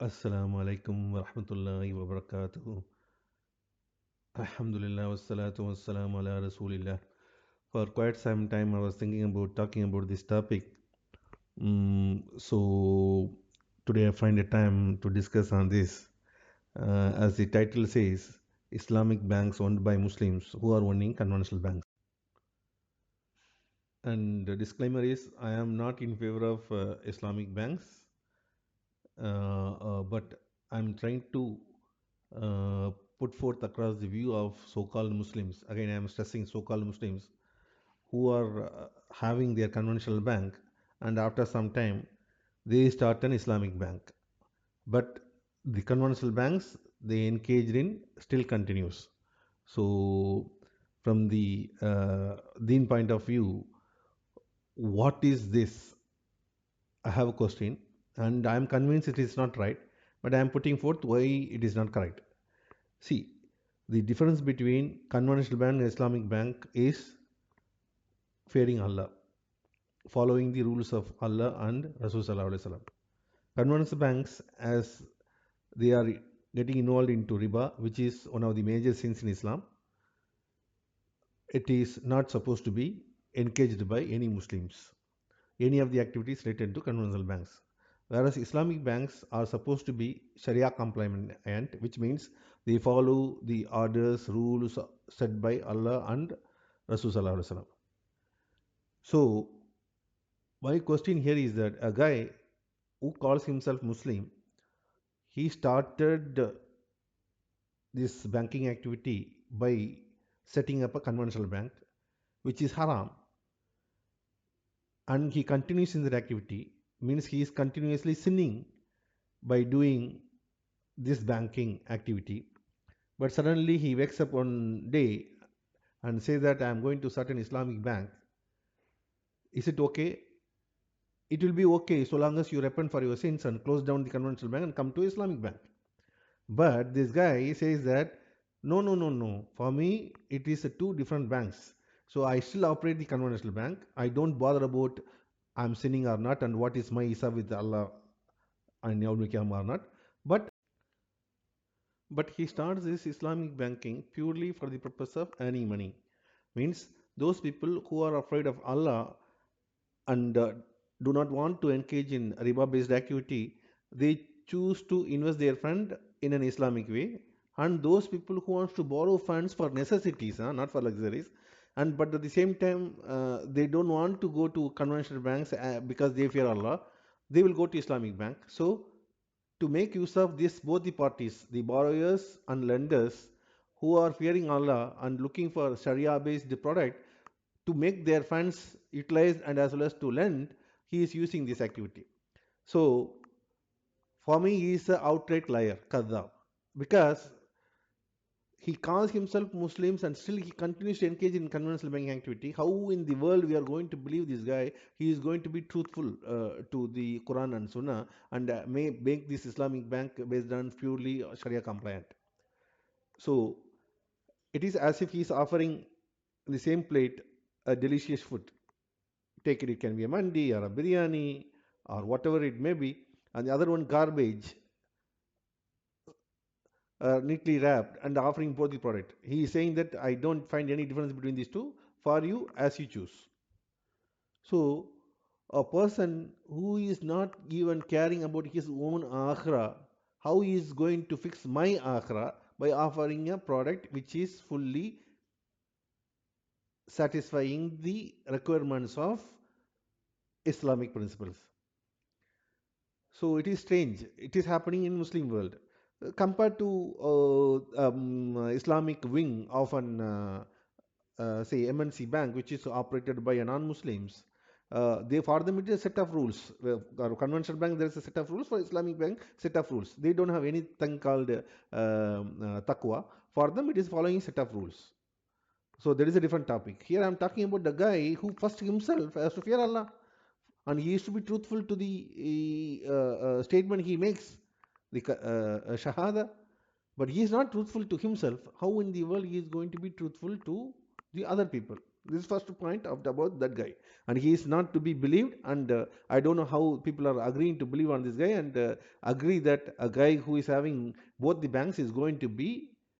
Assalamu alaikum wa rahmatullahi wa barakathuhu. Alhamdulillah wassalatu wassalamu ala rasulillah. For quite some time I was thinking about talking about this topic. So today I find a time to discuss on this. As the title says, Islamic banks owned by Muslims who are owning conventional banks. And the disclaimer is I am not in favor of Islamic banks, but I'm trying to uh, put forth across the view of so-called Muslims. Again, I am stressing so-called Muslims who are having their conventional bank, and after some time they start an Islamic bank. But the conventional banks they engaged in still continues. So, from the Deen point of view, what is this? I have a question, and I am convinced it is not right, but I am putting forth why it is not correct. See, the difference between conventional bank and Islamic bank is fearing Allah, following the rules of Allah and Rasul Sallallahu Alaihi Wasallam. Conventional banks, as they are getting involved into riba, which is one of the major sins in Islam, it is not supposed to be engaged by any Muslims, any of the activities related to conventional banks. Whereas Islamic banks are supposed to be Sharia compliant, which means they follow the orders, rules set by Allah and Rasul Sallallahu Alaihi Wasallam. So, my question here is that a guy who calls himself Muslim, he started this banking activity by setting up a conventional bank, which is haram, and he continues in that activity, means he is continuously sinning by doing this banking activity. But suddenly he wakes up one day and says that I am going to start an Islamic bank. Is it okay? It will be okay so long as you repent for your sins and close down the conventional bank and come to Islamic bank. But this guy says that no, no, no, no. For me, it is two different banks. So I still operate the conventional bank. I don't bother about I'm sinning or not and what is my isa with Allah and Yawmul Qiyamah or not. But but he starts this Islamic banking purely for the purpose of earning money. Means those people who are afraid of Allah and do not want to engage in riba based activity, they choose to invest their fund in an Islamic way. And those people who wants to borrow funds for necessities, not for luxuries, and but at the same time they don't want to go to conventional banks because they fear Allah, they will go to Islamic bank. So to make use of this, both the parties, the borrowers and lenders who are fearing Allah and looking for Sharia based product, to make their funds utilized and as well as to lend, he is using this activity. So for me, he is an outright liar, kadhab, because he calls himself Muslims and still he continues to engage in conventional banking activity. How in the world we are going to believe this guy? He is going to be truthful to the Quran and Sunnah and may make this Islamic bank based on purely Sharia compliant. So it is as if he is offering in the same plate a delicious food. Take it, it can be a mandi or a biryani or whatever it may be, and the other one garbage, neatly wrapped and offering both the product. He is saying that I don't find any difference between these two, for you as you choose. So a person who is not even caring about his own akhira, how he is going to fix my akhira by offering a product which is fully satisfying the requirements of Islamic principles. So it is strange. It is happening in Muslim world. Compared to Islamic wing of an say MNC bank, which is operated by a non-Muslims, they for them it is a set of rules. Conventional bank there is a set of rules. For Islamic bank, set of rules. They don't have anything called taqwa. For them it is following set of rules. So there is a different topic. Here I am talking about the guy who first himself has to fear Allah and he is to be truthful to the statement he makes, the shahada, but he is not truthful to himself. How in the world he is going to be truthful to the other people? This is first point of about that guy, and he is not to be believed. And I don't know how people are agreeing to believe on this guy and agree that a guy who is having both the banks is going to be